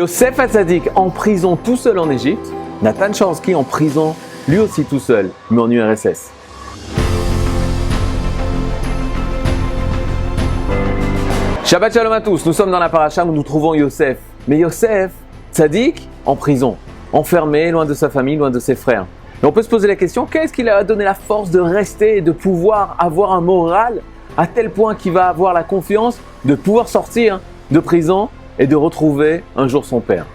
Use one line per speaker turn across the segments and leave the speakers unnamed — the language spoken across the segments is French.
Yosef Hatzadik en prison tout seul en Égypte, Nathan Sharansky en prison lui aussi tout seul, mais en URSS. Shabbat Shalom à tous, nous sommes dans la paracha où nous trouvons Yosef. Mais Yosef Hatzadik en prison, enfermé, loin de sa famille, loin de ses frères. Et on peut se poser la question, qu'est-ce qui lui a donné la force de rester et de pouvoir avoir un moral à tel point qu'il va avoir la confiance de pouvoir sortir de prison et de retrouver un jour son père.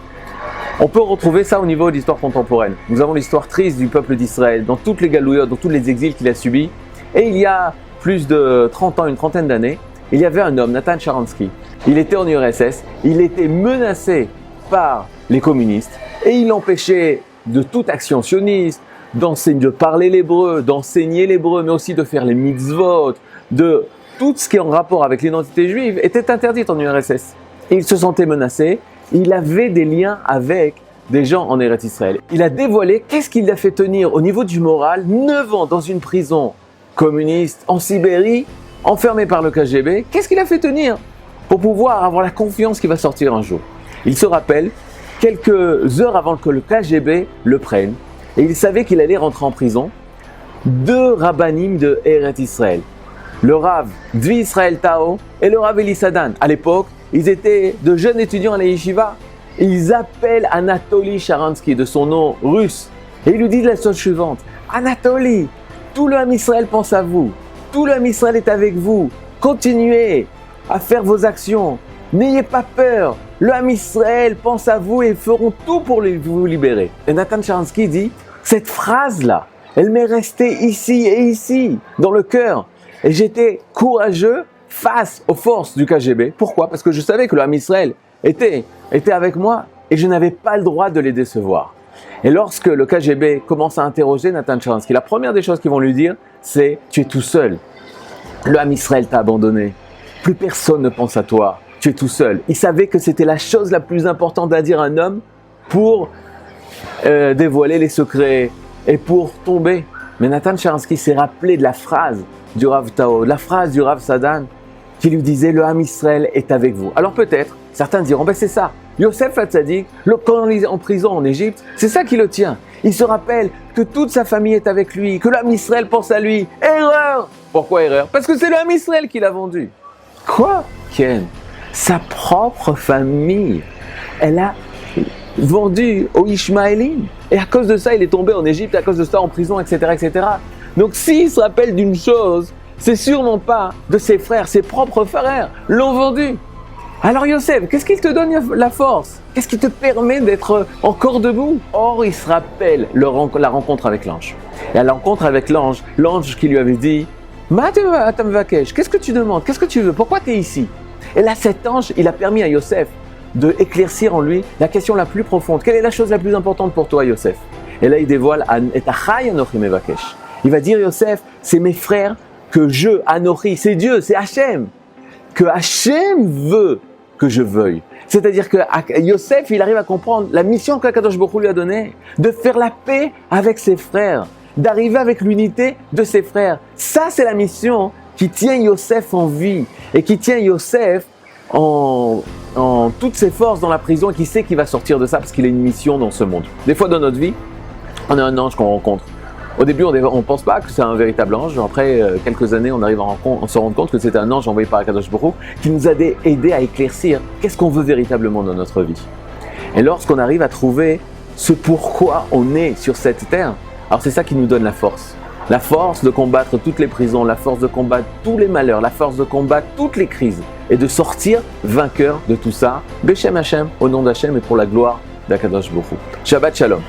On peut retrouver ça au niveau de l'histoire contemporaine. Nous avons l'histoire triste du peuple d'Israël, dans toutes les galouillottes, dans tous les exils qu'il a subis. Et il y a plus de 30 ans, une trentaine d'années, il y avait un homme, Nathan Sharansky. Il était en URSS, il était menacé par les communistes et il empêchait de toute action sioniste, de parler l'hébreu, d'enseigner l'hébreu, mais aussi de faire les mitzvot, de tout ce qui est en rapport avec l'identité juive était interdit en URSS. Il se sentait menacé, il avait des liens avec des gens en Eretz Israël. Il a dévoilé qu'est-ce qui l'a fait tenir au niveau du moral 9 ans dans une prison communiste en Sibérie, enfermé par le KGB. Qu'est-ce qui l'a fait tenir pour pouvoir avoir la confiance qu'il va sortir un jour? Il se rappelle quelques heures avant que le KGB le prenne et il savait qu'il allait rentrer en prison. 2 rabbanim de Eretz Israël, le Rav Dvi Israël Tao et le Rav Eli Sadan. À l'époque, ils étaient de jeunes étudiants à la yeshiva. Ils appellent Anatoly Sharansky de son nom russe et ils lui disent la chose suivante: Anatoly, tout le Ham Israël pense à vous, tout le Ham Israël est avec vous, continuez à faire vos actions, n'ayez pas peur, le Ham Israël pense à vous et ils feront tout pour vous libérer. Et Nathan Sharansky dit, cette phrase-là, elle m'est restée ici et ici, dans le cœur. Et j'étais courageux face aux forces du KGB. Pourquoi? Parce que je savais que le Ham Israël était avec moi et je n'avais pas le droit de les décevoir. Et lorsque le KGB commence à interroger Nathan Sharansky, la première des choses qu'ils vont lui dire, c'est « Tu es tout seul. Le Ham Israël t'a abandonné. Plus personne ne pense à toi. Tu es tout seul. » Il savait que c'était la chose la plus importante à dire à un homme pour dévoiler les secrets et pour tomber. Mais Nathan Sharansky s'est rappelé de la phrase du Rav Tao, de la phrase du Rav Sadan qui lui disait « Le Ham Israël est avec vous ». Alors peut-être, certains diront « Ben c'est ça, Yosef Hatzadik, quand il est en prison en Égypte, c'est ça qui le tient. Il se rappelle que toute sa famille est avec lui, que le Ham Israël pense à lui. Erreur !» Pourquoi erreur? Parce que c'est le Ham Israël qui l'a vendu. Quoi? Ken, sa propre famille, elle a vendu aux Ishmaélim. Et à cause de ça, il est tombé en Égypte, à cause de ça, en prison, etc., etc. Donc s'il se rappelle d'une chose, c'est sûrement pas de ses frères, ses propres frères l'ont vendu. Alors Yosef, qu'est-ce qui te donne la force? Qu'est-ce qui te permet d'être encore debout? Or, il se rappelle la rencontre avec l'ange. Et à la rencontre avec l'ange, l'ange qui lui avait dit « Matam Vakesh, qu'est-ce que tu demandes? Qu'est-ce que tu veux? Pourquoi tu es ici ?» Et là, cet ange, il a permis à Yosef de éclaircir en lui la question la plus profonde. Quelle est la chose la plus importante pour toi, Yosef? Et là, il dévoile « Et Achai Anochi Mevakesh ». Il va dire, Yosef, c'est mes frères que je, Anochi, c'est Dieu, c'est Hachem, que Hachem veut que je veuille. C'est-à-dire que Yosef, il arrive à comprendre la mission qu'Akadosh Baruch Hu lui a donnée, de faire la paix avec ses frères, d'arriver avec l'unité de ses frères. Ça, c'est la mission qui tient Yosef en vie et qui tient Yosef en toutes ses forces dans la prison et qui sait qu'il va sortir de ça parce qu'il a une mission dans ce monde. Des fois dans notre vie, on a un ange qu'on rencontre. Au début, on ne pense pas que c'est un véritable ange. Après quelques années, on arrive à se rendre compte que c'est un ange envoyé par Akadosh Baruch Hu qui nous a aidé à éclaircir qu'est-ce qu'on veut véritablement dans notre vie. Et lorsqu'on arrive à trouver ce pourquoi on est sur cette terre, alors c'est ça qui nous donne la force. La force de combattre toutes les prisons, la force de combattre tous les malheurs, la force de combattre toutes les crises et de sortir vainqueur de tout ça. Beshem Hashem, au nom d'Hachem et pour la gloire d'Akadosh Baruch Hu. Shabbat Shalom.